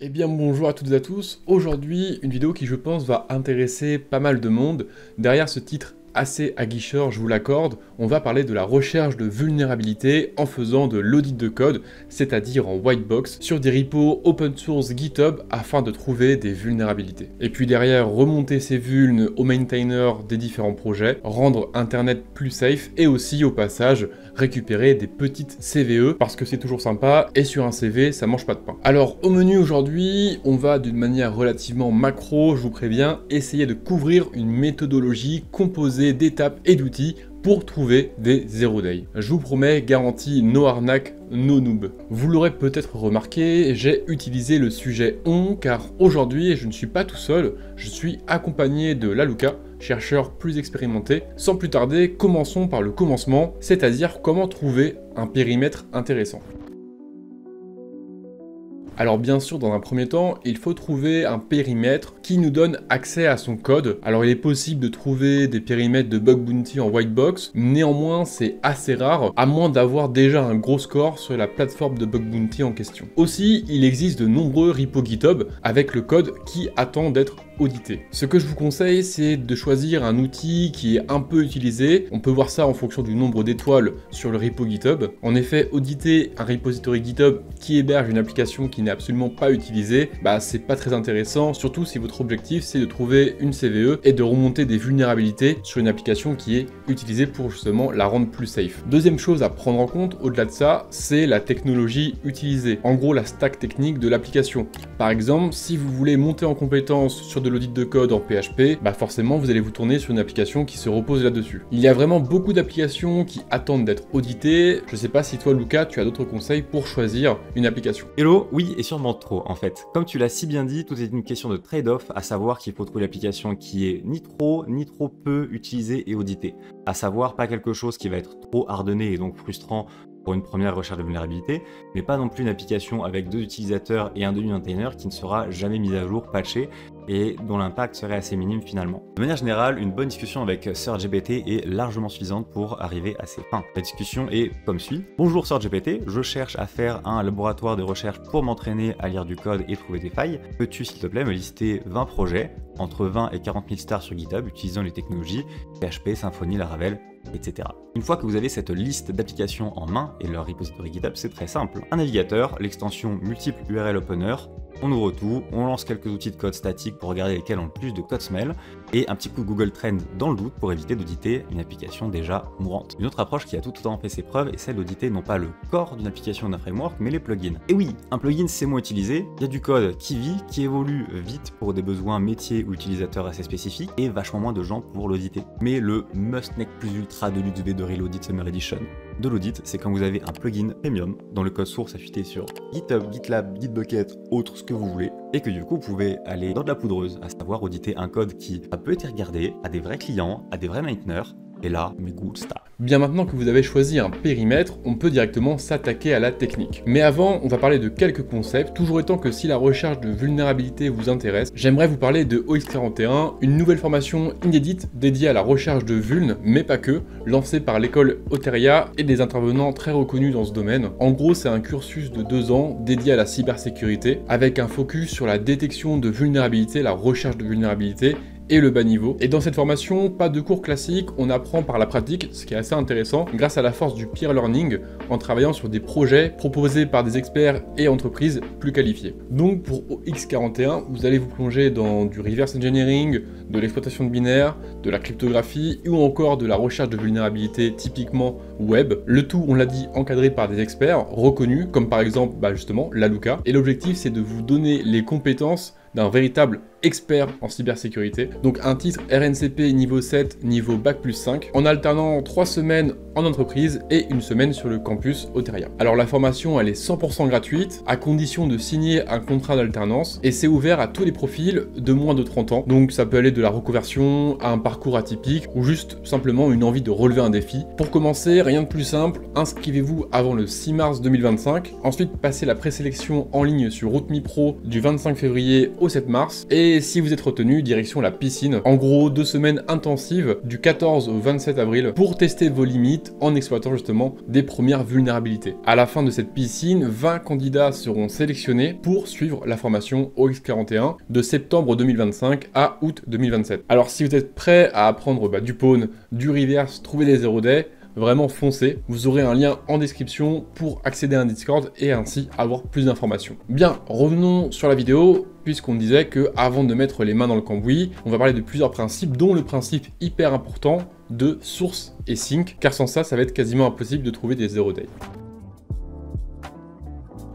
Eh bien bonjour à toutes et à tous, aujourd'hui une vidéo qui je pense va intéresser pas mal de monde. Derrière ce titre assez aguicheur, je vous l'accorde, on va parler de la recherche de vulnérabilité en faisant de l'audit de code, c'est-à-dire en white box, sur des repos open source GitHub afin de trouver des vulnérabilités. Et puis derrière, remonter ces vulnes aux maintainers des différents projets, rendre Internet plus safe et aussi au passage récupérer des petites CVE parce que c'est toujours sympa et sur un CV ça mange pas de pain. Alors au menu aujourd'hui, on va d'une manière relativement macro, je vous préviens, essayer de couvrir une méthodologie composée d'étapes et d'outils pour trouver des zero day. Je vous promets, garantie no arnaque, no noob. Vous l'aurez peut-être remarqué, j'ai utilisé le sujet on car aujourd'hui je ne suis pas tout seul, je suis accompagné de Laluka, chercheur plus expérimenté. Sans plus tarder, commençons par le commencement, c'est-à-dire comment trouver un périmètre intéressant. Alors bien sûr, dans un premier temps, il faut trouver un périmètre qui nous donne accès à son code. Alors il est possible de trouver des périmètres de bug bounty en white box, néanmoins c'est assez rare, à moins d'avoir déjà un gros score sur la plateforme de bug bounty en question. Aussi, il existe de nombreux repos GitHub avec le code qui attend d'être audité. Ce que je vous conseille, c'est de choisir un outil qui est un peu utilisé. On peut voir ça en fonction du nombre d'étoiles sur le repo GitHub. En effet, auditer un repository GitHub qui héberge une application qui n'est absolument pas utilisée, c'est pas très intéressant, surtout si votre objectif c'est de trouver une CVE et de remonter des vulnérabilités sur une application qui est utilisée pour justement la rendre plus safe. Deuxième chose à prendre en compte, au-delà de ça, c'est la technologie utilisée. En gros, la stack technique de l'application. Par exemple, si vous voulez monter en compétence sur de l'audit de code en PHP, forcément vous allez vous tourner sur une application qui se repose là-dessus. Il y a vraiment beaucoup d'applications qui attendent d'être auditées. Je sais pas si toi, Lucas, tu as d'autres conseils pour choisir une application. Hello, oui, et sûrement trop en fait. Comme tu l'as si bien dit, tout est une question de trade-off, à savoir qu'il faut trouver l'application qui est ni trop peu utilisée et auditée. À savoir pas quelque chose qui va être trop ardonné et donc frustrant pour une première recherche de vulnérabilité, mais pas non plus une application avec 2 utilisateurs et un demi-maintainer qui ne sera jamais mise à jour, patchée, et dont l'impact serait assez minime finalement. De manière générale, une bonne discussion avec SearchGPT est largement suffisante pour arriver à ses fins. La discussion est comme suit. Bonjour SearchGPT, je cherche à faire un laboratoire de recherche pour m'entraîner à lire du code et trouver des failles. Peux-tu s'il te plaît me lister 20 projets, entre 20 et 40 000 stars sur GitHub, utilisant les technologies PHP, Symfony, Laravel, etc. Une fois que vous avez cette liste d'applications en main et leur repository GitHub, c'est très simple. Un navigateur, l'extension multiple URL opener, on ouvre tout, on lance quelques outils de code statique pour regarder lesquels ont le plus de code smell, et un petit coup de Google Trend dans le doute pour éviter d'auditer une application déjà mourante. Une autre approche qui a tout autant fait ses preuves est celle d'auditer non pas le corps d'une application ou d'un framework, mais les plugins. Et oui, un plugin c'est moins utilisé, il y a du code qui vit, qui évolue vite pour des besoins métiers ou utilisateurs assez spécifiques, et vachement moins de gens pour l'auditer. Mais le must neck plus ultra de luxe de Reloaded Summer Edition de l'audit, c'est quand vous avez un plugin premium dont le code source affûté sur GitHub, GitLab, Bitbucket, autre ce que vous voulez, et que du coup vous pouvez aller dans de la poudreuse, à savoir auditer un code qui a peu été regardé, à des vrais clients, à des vrais maintainers, et là, mais good stuff. Bien maintenant que vous avez choisi un périmètre, on peut directement s'attaquer à la technique. Mais avant, on va parler de quelques concepts, toujours étant que si la recherche de vulnérabilité vous intéresse, j'aimerais vous parler de OX41, une nouvelle formation inédite dédiée à la recherche de vuln, mais pas que, lancée par l'école Oteria et des intervenants très reconnus dans ce domaine. En gros, c'est un cursus de 2 ans dédié à la cybersécurité, avec un focus sur la détection de vulnérabilité, la recherche de vulnérabilité, et le bas niveau. Et dans cette formation, pas de cours classiques, on apprend par la pratique, ce qui est assez intéressant, grâce à la force du peer learning, en travaillant sur des projets proposés par des experts et entreprises plus qualifiées. Donc pour OX41, vous allez vous plonger dans du reverse engineering, de l'exploitation de binaires, de la cryptographie, ou encore de la recherche de vulnérabilité typiquement web. Le tout, on l'a dit, encadré par des experts reconnus, comme par exemple, justement, Laluka. Et l'objectif, c'est de vous donner les compétences d'un véritable expert en cybersécurité. Donc un titre RNCP niveau 7, niveau Bac+5, en alternant 3 semaines en entreprise et 1 semaine sur le campus Oteria. Alors la formation, elle est 100% gratuite, à condition de signer un contrat d'alternance, et c'est ouvert à tous les profils de moins de 30 ans. Donc ça peut aller de la reconversion à un parcours atypique, ou juste simplement une envie de relever un défi. Pour commencer, rien de plus simple, inscrivez-vous avant le 6 mars 2025, ensuite passez la présélection en ligne sur Route.me Pro du 25 février au 7 mars, et si vous êtes retenu, direction la piscine. En gros, 2 semaines intensives du 14 au 27 avril pour tester vos limites en exploitant justement des premières vulnérabilités. À la fin de cette piscine, 20 candidats seront sélectionnés pour suivre la formation OX41 de septembre 2025 à août 2027. Alors si vous êtes prêt à apprendre du pawn, du reverse, trouver des 0-day, vraiment foncez, vous aurez un lien en description pour accéder à un Discord et ainsi avoir plus d'informations. Bien, revenons sur la vidéo, puisqu'on disait que avant de mettre les mains dans le cambouis, on va parler de plusieurs principes, dont le principe hyper important de source et sync, car sans ça, ça va être quasiment impossible de trouver des 0-day.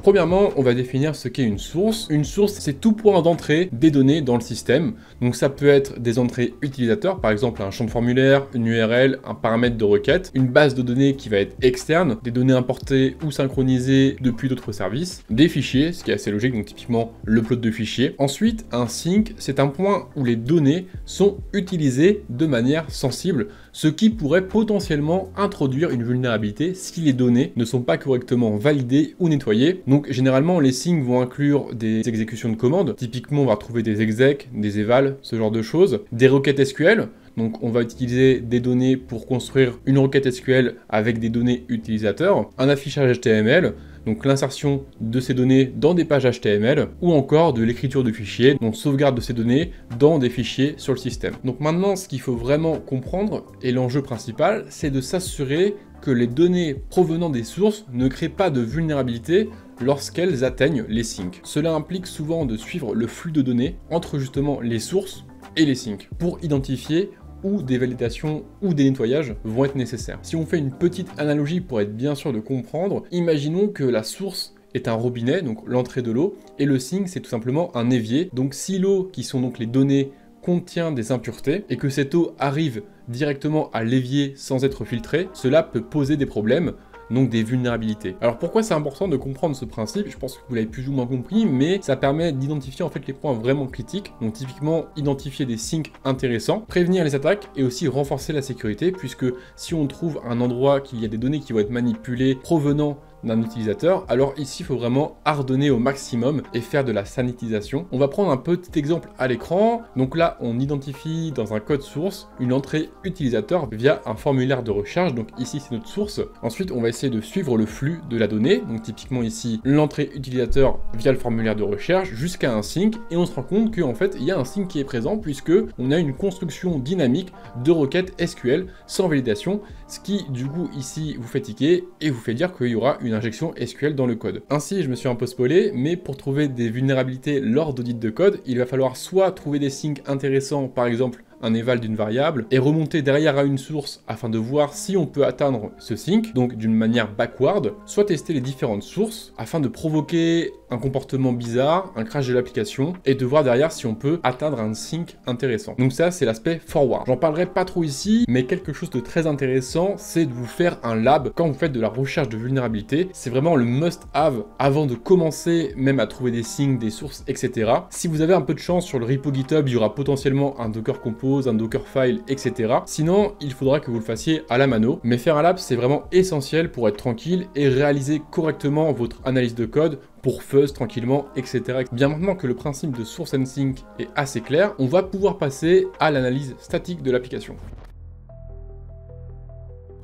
Premièrement, on va définir ce qu'est une source. Une source, c'est tout point d'entrée des données dans le système. Donc ça peut être des entrées utilisateurs, par exemple un champ de formulaire, une URL, un paramètre de requête, une base de données qui va être externe, des données importées ou synchronisées depuis d'autres services, des fichiers, ce qui est assez logique, donc typiquement l'upload de fichiers. Ensuite, un sync, c'est un point où les données sont utilisées de manière sensible, ce qui pourrait potentiellement introduire une vulnérabilité si les données ne sont pas correctement validées ou nettoyées. Donc généralement les syncs vont inclure des exécutions de commandes, typiquement on va retrouver des execs, des evals, ce genre de choses, des requêtes SQL. Donc on va utiliser des données pour construire une requête SQL avec des données utilisateurs, un affichage HTML, donc l'insertion de ces données dans des pages HTML, ou encore de l'écriture de fichiers, donc sauvegarde de ces données dans des fichiers sur le système. Donc maintenant, ce qu'il faut vraiment comprendre, et l'enjeu principal, c'est de s'assurer que les données provenant des sources ne créent pas de vulnérabilité lorsqu'elles atteignent les syncs. Cela implique souvent de suivre le flux de données entre justement les sources et les syncs pour identifier où des validations ou des nettoyages vont être nécessaires. Si on fait une petite analogie pour être bien sûr de comprendre, imaginons que la source est un robinet, donc l'entrée de l'eau, et le sync c'est tout simplement un évier. Donc si l'eau, qui sont donc les données, contient des impuretés et que cette eau arrive directement à l'évier sans être filtrée, cela peut poser des problèmes, donc des vulnérabilités. Alors pourquoi c'est important de comprendre ce principe? Je pense que vous l'avez plus ou moins compris, mais ça permet d'identifier en fait les points vraiment critiques, donc typiquement identifier des syncs intéressants, prévenir les attaques et aussi renforcer la sécurité, puisque si on trouve un endroit qu'il y a des données qui vont être manipulées provenant d'un utilisateur, alors ici il faut vraiment hardener au maximum et faire de la sanitisation. On va prendre un petit exemple à l'écran. Donc là on identifie dans un code source une entrée utilisateur via un formulaire de recherche, donc ici c'est notre source. Ensuite on va essayer de suivre le flux de la donnée, donc typiquement ici l'entrée utilisateur via le formulaire de recherche jusqu'à un sync, et on se rend compte qu'en fait il y a un sync qui est présent puisque on a une construction dynamique de requêtes SQL sans validation, ce qui du coup ici vous fait tiquer et vous fait dire qu'il y aura une injection SQL dans le code. Ainsi, je me suis un peu spoilé, mais pour trouver des vulnérabilités lors d'audit de code, il va falloir soit trouver des syncs intéressants, par exemple un eval d'une variable, et remonter derrière à une source afin de voir si on peut atteindre ce sync, donc d'une manière backward, soit tester les différentes sources afin de provoquer un comportement bizarre, un crash de l'application, et de voir derrière si on peut atteindre un sync intéressant. Donc ça, c'est l'aspect forward. J'en parlerai pas trop ici, mais quelque chose de très intéressant, c'est de vous faire un lab quand vous faites de la recherche de vulnérabilité. C'est vraiment le must-have avant de commencer même à trouver des syncs, des sources, etc. Si vous avez un peu de chance sur le repo GitHub, il y aura potentiellement un Docker Compose, un Dockerfile, etc. Sinon, il faudra que vous le fassiez à la mano. Mais faire un lab, c'est vraiment essentiel pour être tranquille et réaliser correctement votre analyse de code pour fuzz tranquillement, etc. Bien maintenant que le principe de source and sync est assez clair, on va pouvoir passer à l'analyse statique de l'application.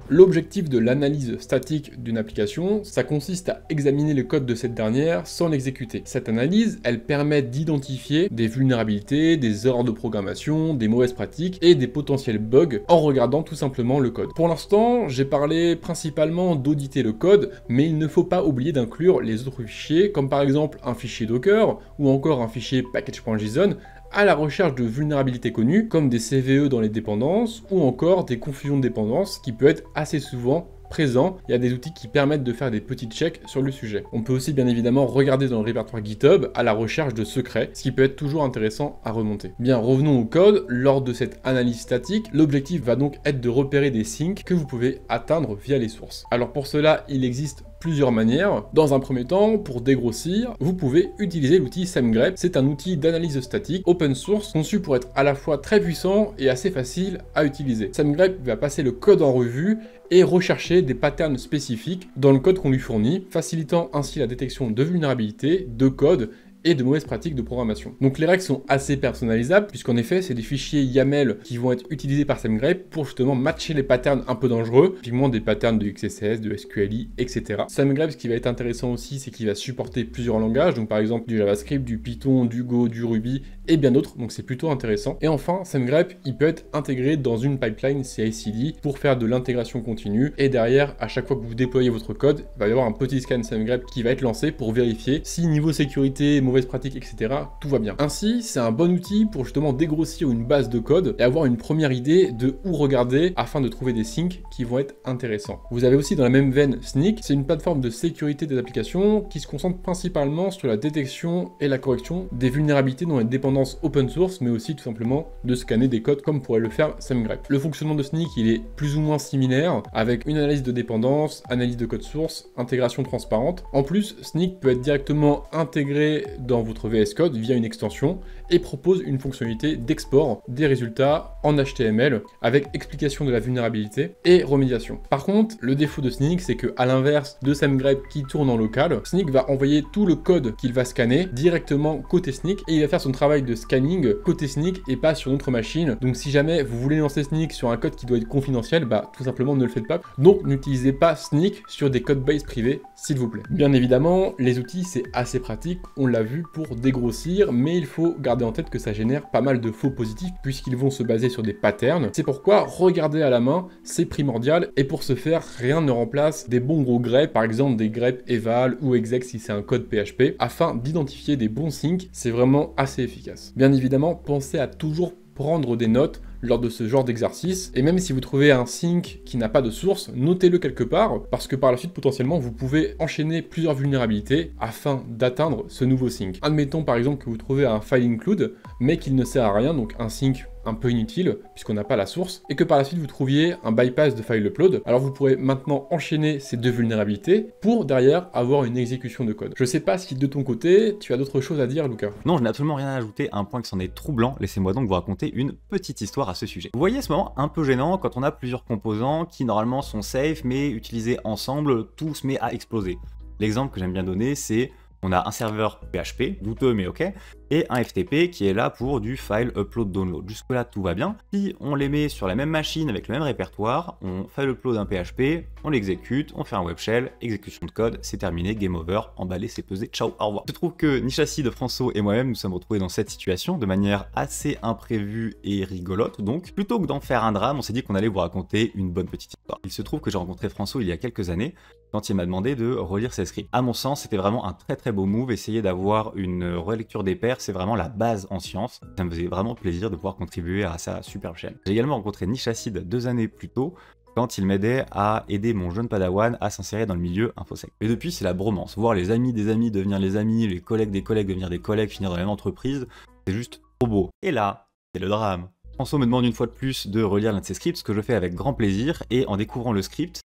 L'objectif de l'analyse statique d'une application, ça consiste à examiner le code de cette dernière sans l'exécuter. Cette analyse, elle permet d'identifier des vulnérabilités, des erreurs de programmation, des mauvaises pratiques et des potentiels bugs en regardant tout simplement le code. Pour l'instant, j'ai parlé principalement d'auditer le code, mais il ne faut pas oublier d'inclure les autres fichiers, comme par exemple un fichier Docker ou encore un fichier package.json, à la recherche de vulnérabilités connues, comme des CVE dans les dépendances, ou encore des confusions de dépendances, qui peut être assez souvent présent. Il y a des outils qui permettent de faire des petits checks sur le sujet. On peut aussi bien évidemment regarder dans le répertoire GitHub à la recherche de secrets, ce qui peut être toujours intéressant à remonter. Bien, revenons au code. Lors de cette analyse statique, l'objectif va donc être de repérer des syncs que vous pouvez atteindre via les sources. Alors pour cela, il existe plusieurs manières. Dans un premier temps, pour dégrossir, vous pouvez utiliser l'outil SEMGREP. C'est un outil d'analyse statique open source conçu pour être à la fois très puissant et assez facile à utiliser. SEMGREP va passer le code en revue et rechercher des patterns spécifiques dans le code qu'on lui fournit, facilitant ainsi la détection de vulnérabilités, de code et de mauvaises pratiques de programmation. Donc les règles sont assez personnalisables, puisqu'en effet, c'est des fichiers YAML qui vont être utilisés par SEMGREP pour justement matcher les patterns un peu dangereux, typiquement des patterns de XSS, de SQLi, etc. SEMGREP, ce qui va être intéressant aussi, c'est qu'il va supporter plusieurs langages, donc par exemple du JavaScript, du Python, du Go, du Ruby, et bien d'autres, donc c'est plutôt intéressant. Et enfin, SEMGREP, il peut être intégré dans une pipeline CI/CD pour faire de l'intégration continue, et derrière, à chaque fois que vous déployez votre code, il va y avoir un petit scan SEMGREP qui va être lancé pour vérifier si niveau sécurité, mauvaise pratique, etc., tout va bien. Ainsi, c'est un bon outil pour justement dégrossir une base de code et avoir une première idée de où regarder afin de trouver des syncs qui vont être intéressants. Vous avez aussi dans la même veine Snyk, c'est une plateforme de sécurité des applications qui se concentre principalement sur la détection et la correction des vulnérabilités dans les dépendances open source, mais aussi tout simplement de scanner des codes comme pourrait le faire SEMGREP. Le fonctionnement de Snyk, il est plus ou moins similaire, avec une analyse de dépendance, analyse de code source, intégration transparente. En plus, Snyk peut être directement intégré dans votre VS Code via une extension et propose une fonctionnalité d'export des résultats en HTML avec explication de la vulnérabilité et remédiation. Par contre, le défaut de Snyk, c'est que à l'inverse de SEMGREP qui tourne en local, Snyk va envoyer tout le code qu'il va scanner directement côté Snyk et il va faire son travail de scanning côté Snyk et pas sur notre machine. Donc si jamais vous voulez lancer Snyk sur un code qui doit être confidentiel, bah tout simplement ne le faites pas. Donc n'utilisez pas Snyk sur des codebases privés, s'il vous plaît. Bien évidemment, les outils c'est assez pratique, on l'a vu pour dégrossir, mais il faut garder en tête que ça génère pas mal de faux positifs puisqu'ils vont se baser sur des patterns. C'est pourquoi regarder à la main, c'est primordial et pour ce faire, rien ne remplace des bons gros greps, par exemple des greps eval ou exec si c'est un code PHP, afin d'identifier des bons syncs, c'est vraiment assez efficace. Bien évidemment, pensez à toujours prendre des notes lors de ce genre d'exercice, et même si vous trouvez un sync qui n'a pas de source, notez-le quelque part, parce que par la suite, potentiellement, vous pouvez enchaîner plusieurs vulnérabilités afin d'atteindre ce nouveau sync. Admettons par exemple que vous trouvez un file include, mais qu'il ne sert à rien, donc un sync un peu inutile, puisqu'on n'a pas la source, et que par la suite vous trouviez un bypass de file upload, alors vous pourrez maintenant enchaîner ces deux vulnérabilités pour derrière avoir une exécution de code. Je sais pas si de ton côté, tu as d'autres choses à dire, Lucas. Non, je n'ai absolument rien à ajouter à un point qui s'en est troublant, laissez-moi donc vous raconter une petite histoire à ce sujet. Vous voyez ce moment un peu gênant quand on a plusieurs composants qui normalement sont safe, mais utilisés ensemble, tout se met à exploser. L'exemple que j'aime bien donner, c'est on a un serveur PHP, douteux mais ok, et un FTP qui est là pour du file upload download. Jusque là tout va bien. Si on les met sur la même machine avec le même répertoire, on file upload un PHP, on l'exécute, on fait un web shell, exécution de code, c'est terminé, game over, emballé, c'est pesé, ciao, au revoir. Je trouve que Nichassid, François et moi-même nous sommes retrouvés dans cette situation de manière assez imprévue et rigolote, donc plutôt que d'en faire un drame, on s'est dit qu'on allait vous raconter une bonne petite histoire. Il se trouve que j'ai rencontré François il y a quelques années, quand il m'a demandé de relire ses scripts. À mon sens, c'était vraiment un très beau move, essayer d'avoir une relecture des pairs, c'est vraiment la base en sciences. Ça me faisait vraiment plaisir de pouvoir contribuer à sa superbe chaîne. J'ai également rencontré Nichassid 2 années plus tôt, quand il m'aidait à aider mon jeune padawan à s'insérer dans le milieu infosec. Et depuis, c'est la bromance. Voir les amis des amis devenir les amis, les collègues des collègues devenir des collègues, finir dans la même entreprise, c'est juste trop beau. Et là, c'est le drame. François me demande une fois de plus de relire l'un de ses scripts, ce que je fais avec grand plaisir, et en découvrant le script,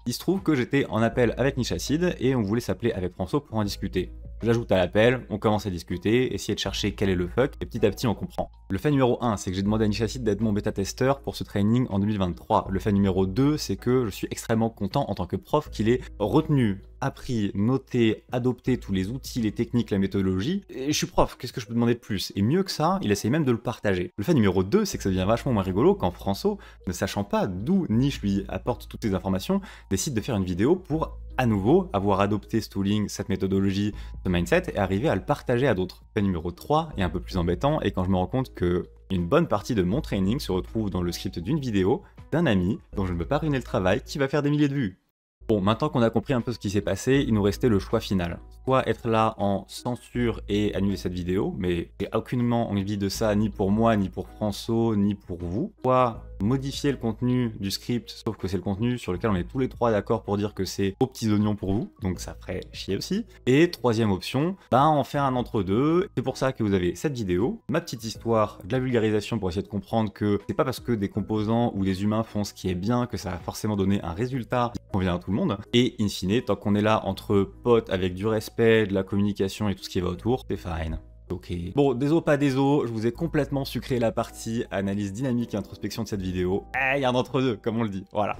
il se trouve que j'étais en appel avec Nichassid et on voulait s'appeler avec François pour en discuter. J'ajoute à l'appel, on commence à discuter, essayer de chercher quel est le fuck, et petit à petit on comprend. Le fait numéro 1, c'est que j'ai demandé à Nichassid d'être mon bêta-testeur pour ce training en 2023. Le fait numéro 2, c'est que je suis extrêmement content en tant que prof qu'il ait retenu, appris, noté, adopté tous les outils, les techniques, la méthodologie. Et je suis prof, qu'est-ce que je peux demander de plus? Et mieux que ça, il essaye même de le partager. Le fait numéro 2, c'est que ça devient vachement moins rigolo quand François, ne sachant pas d'où Niche lui apporte toutes les informations, décide de faire une vidéo pour à nouveau avoir adopté ce tooling, cette méthodologie, ce mindset et arriver à le partager à d'autres. Le fait numéro 3 est un peu plus embêtant et quand je me rends compte que une bonne partie de mon training se retrouve dans le script d'une vidéo d'un ami dont je ne peux pas ruiner le travail qui va faire des milliers de vues. Bon, maintenant qu'on a compris un peu ce qui s'est passé, il nous restait le choix final. Soit être là en censure et annuler cette vidéo, mais j'ai aucunement envie de ça, ni pour moi, ni pour François, ni pour vous. Soit modifier le contenu du script, sauf que c'est le contenu sur lequel on est tous les trois d'accord pour dire que c'est aux petits oignons pour vous, donc ça ferait chier aussi. Et troisième option, en faire un entre-deux. C'est pour ça que vous avez cette vidéo, ma petite histoire de la vulgarisation pour essayer de comprendre que c'est pas parce que des composants ou des humains font ce qui est bien que ça va forcément donner un résultat convient à tout le monde. Et in fine, tant qu'on est là entre potes avec du respect, de la communication et tout ce qui va autour, c'est fine. Ok. Bon, désolé pas désolé, je vous ai complètement sucré la partie analyse dynamique et introspection de cette vidéo. Il y a un entre-deux, comme on le dit, voilà.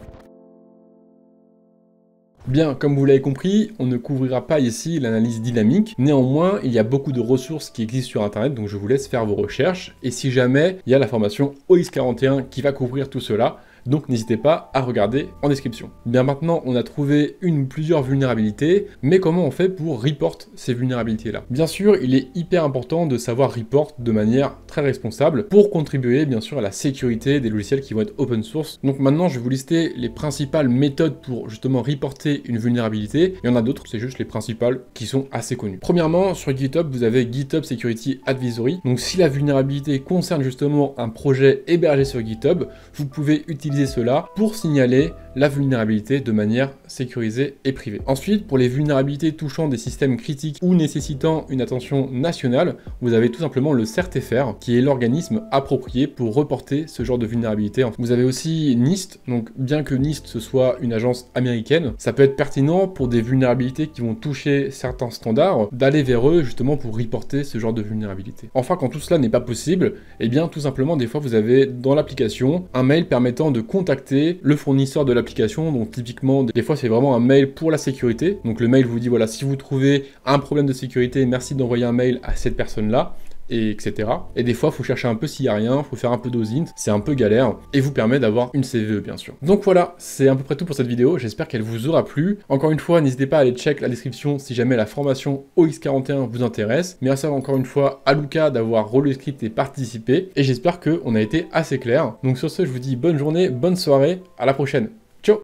Bien, comme vous l'avez compris, on ne couvrira pas ici l'analyse dynamique. Néanmoins, il y a beaucoup de ressources qui existent sur internet, donc je vous laisse faire vos recherches. Et si jamais, il y a la formation OX41 qui va couvrir tout cela, donc n'hésitez pas à regarder en description. Bien maintenant, on a trouvé une ou plusieurs vulnérabilités, mais comment on fait pour report ces vulnérabilités-là? Bien sûr, il est hyper important de savoir report de manière très responsable pour contribuer bien sûr à la sécurité des logiciels qui vont être open source. Donc maintenant, je vais vous lister les principales méthodes pour justement reporter une vulnérabilité. Il y en a d'autres, c'est juste les principales qui sont assez connues. Premièrement, sur GitHub, vous avez GitHub Security Advisory. Donc si la vulnérabilité concerne justement un projet hébergé sur GitHub, vous pouvez utiliser cela pour signaler la vulnérabilité de manière sécurisée et privée. Ensuite, pour les vulnérabilités touchant des systèmes critiques ou nécessitant une attention nationale, vous avez tout simplement le CERT-FR, qui est l'organisme approprié pour reporter ce genre de vulnérabilité. Vous avez aussi NIST, donc bien que NIST ce soit une agence américaine, ça peut être pertinent pour des vulnérabilités qui vont toucher certains standards, d'aller vers eux justement pour reporter ce genre de vulnérabilité. Enfin, quand tout cela n'est pas possible, eh bien tout simplement des fois vous avez dans l'application un mail permettant de contacter le fournisseur de l'application. Donc typiquement, des fois c'est vraiment un mail pour la sécurité. Donc le mail vous dit voilà, si vous trouvez un problème de sécurité, merci d'envoyer un mail à cette personne-là. Et etc. Et des fois, il faut chercher un peu s'il n'y a rien, il faut faire un peu d'OSINT, c'est un peu galère, et vous permet d'avoir une CVE bien sûr. Donc voilà, c'est à peu près tout pour cette vidéo, j'espère qu'elle vous aura plu. Encore une fois, n'hésitez pas à aller check la description si jamais la formation OX41 vous intéresse. Merci encore une fois à Lucas d'avoir relu le script et participé, et j'espère qu'on a été assez clair. Donc sur ce, je vous dis bonne journée, bonne soirée, à la prochaine. Ciao.